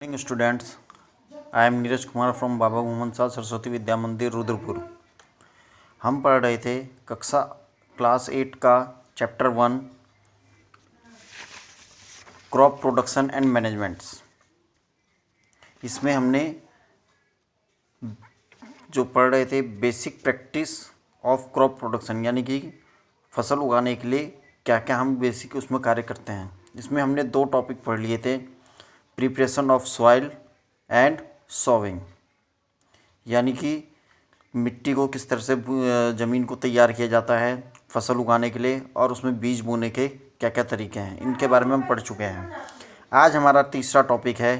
Morning students, I am Neeraj Kumar from Baba Mohammad Sahab Saraswati विद्या मंदिर रुद्रपुर। हम पढ़ रहे थे कक्षा क्लास 8 का chapter 1 crop production and managements. इसमें हमने जो पढ़ रहे थे basic practice of crop production, यानी कि फसल उगाने के लिए क्या क्या हम बेसिक उसमें कार्य करते हैं। इसमें हमने 2 टॉपिक पढ़ लिए थे, preparation of soil and sowing, यानी कि मिट्टी को किस तरह से ज़मीन को तैयार किया जाता है फसल उगाने के लिए, और उसमें बीज बोने के क्या क्या तरीके हैं, इनके बारे में हम पढ़ चुके हैं। आज हमारा तीसरा टॉपिक है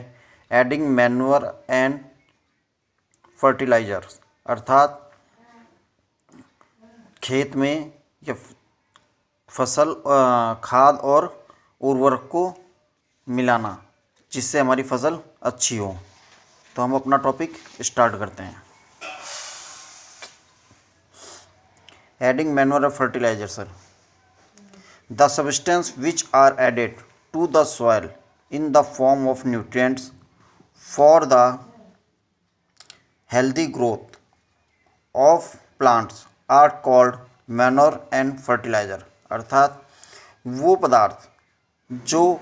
एडिंग मैन्योर एंड फर्टिलाइजर्स, अर्थात खेत में या फसल खाद और उर्वरक को मिलाना जिससे हमारी फसल अच्छी हो। तो हम अपना टॉपिक स्टार्ट करते हैं। एडिंग मैन्योर और fertiliser sir, the substance which are added to the soil in the form of nutrients for the healthy growth of plants are called manure and fertiliser, अर्थात वो पदार्थ जो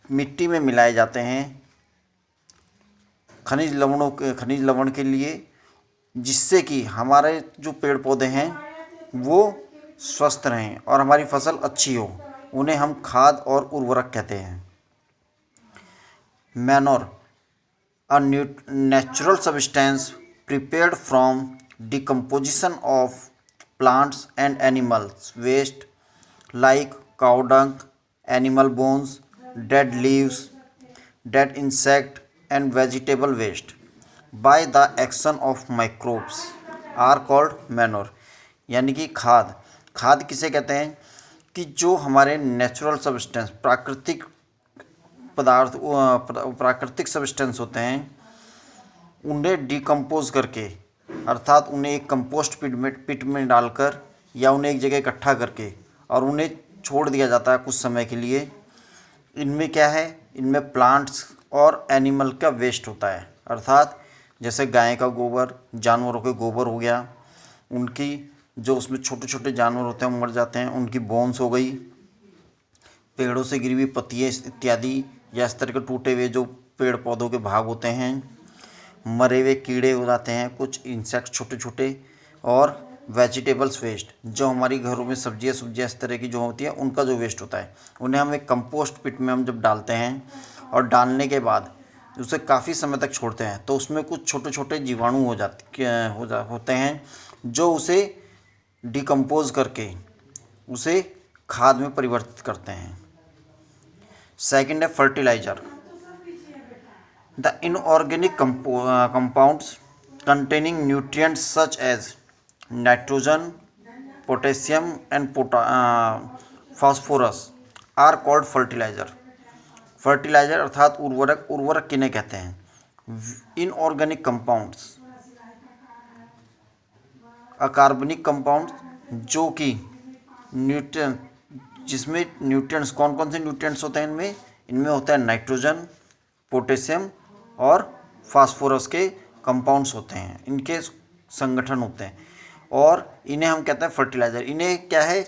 मिट्टी में मिलाए जाते हैं खनिज लवण के लिए, जिससे कि हमारे जो पेड़ पौधे हैं वो स्वस्थ रहें और हमारी फसल अच्छी हो, उन्हें हम खाद और उर्वरक कहते हैं। Manure, a natural substance prepared from decomposition of plants and animals waste like cow dung, animal bones, dead leaves, dead insect and vegetable waste by the action of microbes are called manure। यानी कि खाद किसे कहते हैं कि जो हमारे natural substance प्राकृतिक पदार्थ प्राकृतिक सब्सटेंस होते हैं, उन्हें डिकम्पोज करके, अर्थात उन्हें एक कंपोस्ट पिट में डालकर या उन्हें एक जगह इकट्ठा करके और उन्हें छोड़ दिया जाता है कुछ समय के लिए। इनमें क्या है, इनमें प्लांट्स और एनिमल का वेस्ट होता है, अर्थात जैसे गाय का गोबर, जानवरों के गोबर हो गया, उनकी जो उसमें छोटे छोटे जानवर होते हैं वो मर जाते हैं, उनकी बोन्स हो गई, पेड़ों से गिरी हुई पत्तियाँ इत्यादि, या इस तरह के टूटे हुए जो पेड़ पौधों के भाग होते हैं, मरे हुए कीड़े हो जाते हैं, कुछ इंसेक्ट छोटे छोटे, और वेजिटेबल्स वेस्ट, जो हमारी घरों में सब्जियां इस तरह की जो होती है उनका जो वेस्ट होता है, उन्हें हम एक कंपोस्ट पिट में हम जब डालते हैं और डालने के बाद उसे काफ़ी समय तक छोड़ते हैं, तो उसमें कुछ छोटे छोटे जीवाणु होते हैं जो उसे डिकम्पोज करके उसे खाद में परिवर्तित करते हैं। सेकंड है fertiliser, the inorganic compounds containing nutrients such as nitrogen, potassium and phosphorus are called fertilizer। Fertiliser अर्थात उर्वरक किन्हें कहते हैं? इनऑर्गेनिक कंपाउंड्स, अकार्बनिक कंपाउंड्स जो कि न्यूट्रिएंट, जिसमें न्यूट्रिएंट्स कौन कौन से न्यूट्रिएंट्स होते हैं इनमें होता है नाइट्रोजन, पोटेशियम और फास्फोरस के कंपाउंड्स होते हैं, इनके संगठन होते हैं, और इन्हें हम कहते हैं फर्टिलाइज़र। इन्हें क्या है,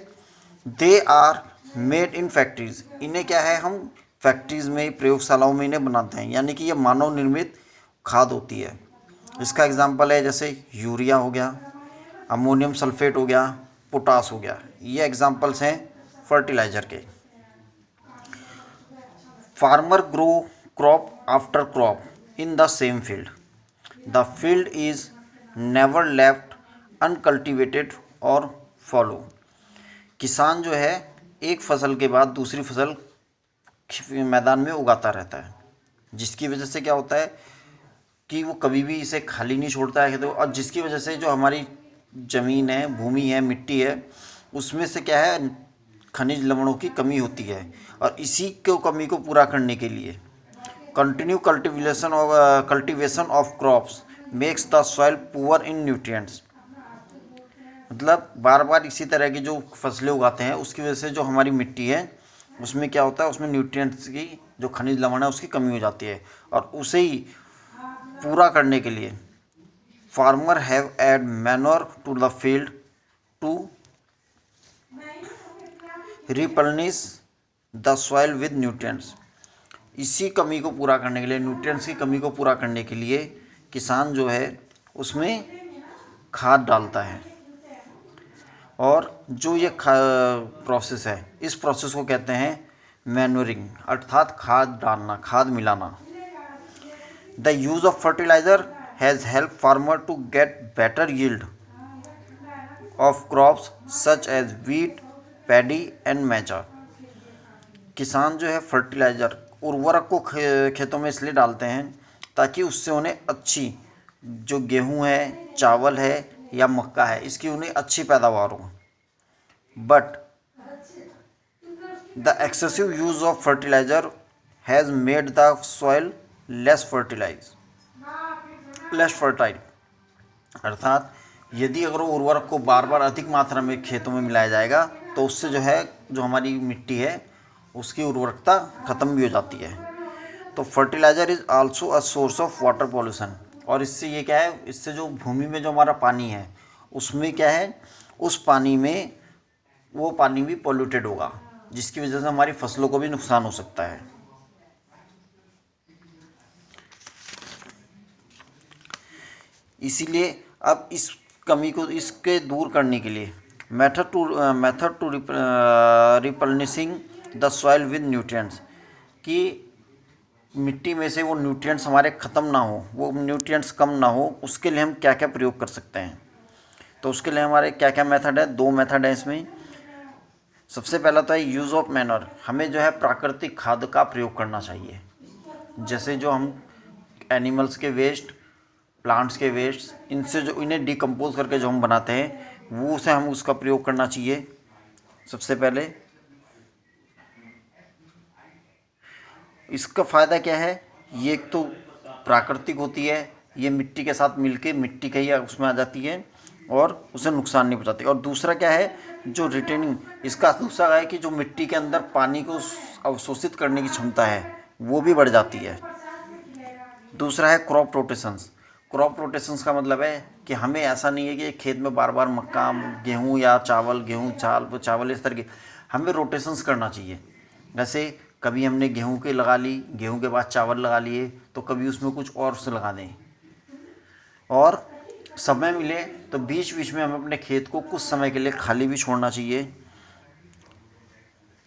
they are made in factories, इन्हें क्या है, हम फैक्ट्रीज़ में, प्रयोगशालाओं में इन्हें बनाते हैं, यानी कि ये मानव निर्मित खाद होती है। इसका एग्जांपल है जैसे यूरिया हो गया, अमोनियम सल्फेट हो गया, पोटास हो गया, ये एग्जांपल्स हैं फर्टिलाइज़र के। Farmer grow crop after crop in the same field, the field is never left uncultivated or fallow। किसान जो है एक फसल के बाद दूसरी फसल मैदान में उगाता रहता है, जिसकी वजह से क्या होता है कि वो कभी भी इसे खाली नहीं छोड़ता है, तो और जिसकी वजह से जो हमारी ज़मीन है, भूमि है, मिट्टी है, उसमें से क्या है, खनिज लवणों की कमी होती है, और इसी को कमी को पूरा करने के लिए continue cultivation of crops makes the soil poor in nutrients. मतलब बार बार इसी तरह की जो फसलें उगाते हैं उसकी वजह से जो हमारी मिट्टी है उसमें क्या होता है, उसमें न्यूट्रिएंट्स की जो खनिज लवण है उसकी कमी हो जाती है, और उसे ही पूरा करने के लिए farmer have add manure to the field to replenish the soil with nutrients. इसी कमी को पूरा करने के लिए, न्यूट्रिएंट्स की कमी को पूरा करने के लिए किसान जो है उसमें खाद डालता है। और जो ये प्रोसेस है, इस प्रोसेस को कहते हैं मैन्योरिंग, अर्थात खाद डालना, खाद मिलाना। The use of fertilizer has help farmer to get better yield of crops such as wheat, paddy and maize. किसान जो है फर्टिलाइज़र, उर्वरक को खेतों में इसलिए डालते हैं ताकि उससे उन्हें अच्छी, जो गेहूं है, चावल है या मक्का है, इसकी उन्हें अच्छी पैदावार हो। But the excessive use of fertilizer has made the soil less fertile. अर्थात यदि अगर उर्वरक को बार बार अधिक मात्रा में खेतों में मिलाया जाएगा तो उससे जो है, जो हमारी मिट्टी है उसकी उर्वरकता ख़त्म भी हो जाती है। तो fertiliser is also a source of water pollution. और इससे ये क्या है, इससे जो भूमि में जो हमारा पानी है उसमें क्या है, उस पानी में वो पानी भी पॉल्यूटेड होगा, जिसकी वजह से हमारी फसलों को भी नुकसान हो सकता है। इसीलिए अब इस कमी को, इसके दूर करने के लिए method to replenishing the soil with nutrients, कि मिट्टी में से वो न्यूट्रिएंट्स हमारे ख़त्म ना हो, वो न्यूट्रिएंट्स कम ना हो, उसके लिए हम क्या क्या प्रयोग कर सकते हैं। तो उसके लिए हमारे क्या क्या मेथड है, 2 मेथड है इसमें। सबसे पहला तो है यूज़ ऑफ मैन्योर। हमें जो है प्राकृतिक खाद का प्रयोग करना चाहिए, जैसे जो हम एनिमल्स के वेस्ट, प्लांट्स के वेस्ट, इनसे जो इन्हें डिकम्पोज करके जो हम बनाते हैं वो से हम उसका प्रयोग करना चाहिए सबसे पहले। इसका फ़ायदा क्या है, ये एक तो प्राकृतिक होती है, ये मिट्टी के साथ मिलके मिट्टी का ही उसमें आ जाती है और उसे नुकसान नहीं पहुंचाती। और दूसरा क्या है, जो रिटेनिंग, इसका दूसरा है कि जो मिट्टी के अंदर पानी को अवशोषित करने की क्षमता है वो भी बढ़ जाती है। दूसरा है क्रॉप रोटेशंस। क्रॉप रोटेशंस का मतलब है कि हमें ऐसा नहीं है कि खेत में बार बार मक्का, गेहूँ या चावल, गेहूँ चावल इस तरह की, हमें रोटेशंस करना चाहिए। जैसे कभी हमने गेहूं के लगा ली, गेहूं के बाद चावल लगा लिए, तो कभी उसमें कुछ और से लगा दें। और समय मिले तो बीच बीच में हमें अपने खेत को कुछ समय के लिए खाली भी छोड़ना चाहिए।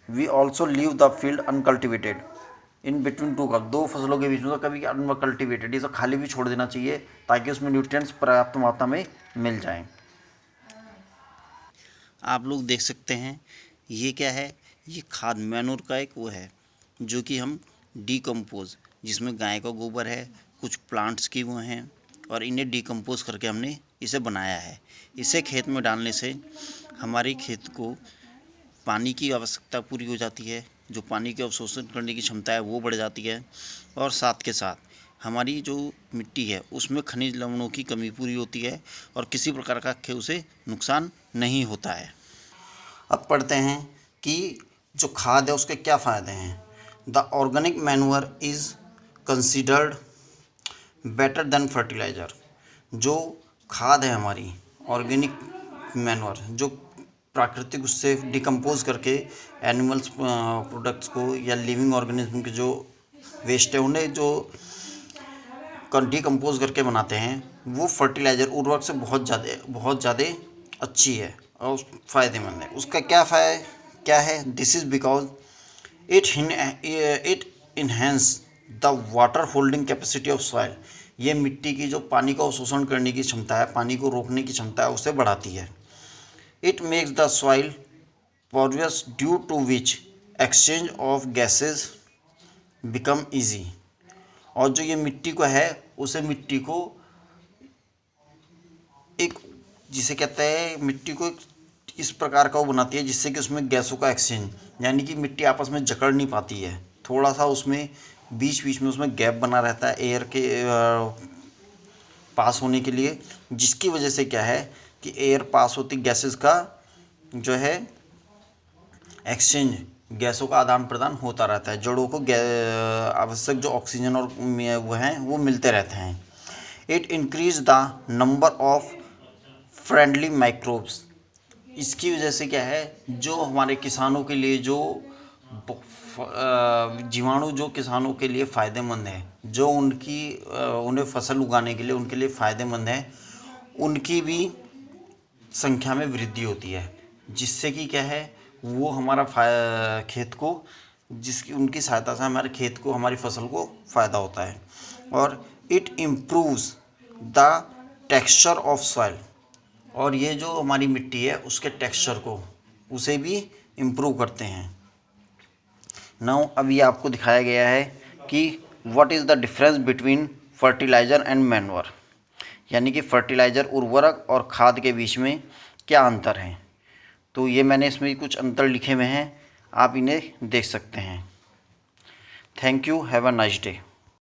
We also leave the field uncultivated in between two crop. 2 फसलों के बीच में तो कभी अनकल्टिवेटेड, ये सब खाली भी छोड़ देना चाहिए ताकि उसमें न्यूट्रिएंट्स पर्याप्त मात्रा में मिल जाएं। आप लोग देख सकते हैं ये क्या है, ये खाद मैनूर का एक वो है जो कि हम डिकम्पोज, जिसमें गाय का गोबर है, कुछ प्लांट्स की वो हैं, और इन्हें डिकम्पोज करके हमने इसे बनाया है। इसे खेत में डालने से हमारे खेत को पानी की आवश्यकता पूरी हो जाती है, जो पानी के अवशोषण करने की क्षमता है वो बढ़ जाती है, और साथ के साथ हमारी जो मिट्टी है उसमें खनिज लवणों की कमी पूरी होती है और किसी प्रकार का उसे नुकसान नहीं होता है। अब पढ़ते हैं कि जो खाद है उसके क्या फ़ायदे हैं। The organic manure is considered better than fertiliser. जो खाद है हमारी ऑर्गेनिक मैन्योर, जो प्राकृतिक उससे डिकम्पोज करके एनिमल्स प्रोडक्ट्स को या लिविंग ऑर्गेनिज्म के जो वेस्ट है उन्हें जो डिकम्पोज करके बनाते हैं, वो फर्टिलाइज़र, उर्वरक से बहुत ज़्यादा अच्छी है और फ़ायदेमंद है। उसका क्या है, this is because it enhance the water holding capacity of soil. ये मिट्टी की जो पानी का अवशोषण करने की क्षमता है, पानी को रोकने की क्षमता है, उसे बढ़ाती है। It makes the soil porous due to which exchange of gases become easy. और जो ये मिट्टी को है उसे मिट्टी को एक, जिसे कहते हैं, मिट्टी को इस प्रकार का वो बनाती है जिससे कि उसमें गैसों का एक्सचेंज, यानी कि मिट्टी आपस में जकड़ नहीं पाती है, थोड़ा सा उसमें बीच बीच में उसमें गैप बना रहता है एयर के पास होने के लिए, जिसकी वजह से क्या है कि एयर पास होती, गैसेस का जो है एक्सचेंज गैसों का आदान प्रदान होता रहता है, जड़ों को आवश्यक जो ऑक्सीजन और वो हैं वो मिलते रहते हैं। It increase the number of friendly microbes. इसकी वजह से क्या है, जो हमारे किसानों के लिए जो जीवाणु जो किसानों के लिए फ़ायदेमंद है, जो उन्हें फसल उगाने के लिए उनके लिए फ़ायदेमंद है, उनकी भी संख्या में वृद्धि होती है, जिससे कि क्या है वो हमारा खेत को जिसकी उनकी सहायता से हमारे खेत को हमारी फसल को फ़ायदा होता है। और it improves the texture of soil, और ये जो हमारी मिट्टी है उसके टेक्सचर को उसे भी इम्प्रूव करते हैं। नाउ अभी आपको दिखाया गया है कि what is the difference between fertiliser and manure, यानी कि फर्टिलाइज़र उर्वरक और खाद के बीच में क्या अंतर है। तो ये मैंने इसमें कुछ अंतर लिखे हुए हैं, आप इन्हें देख सकते हैं। Thank you, have a nice day.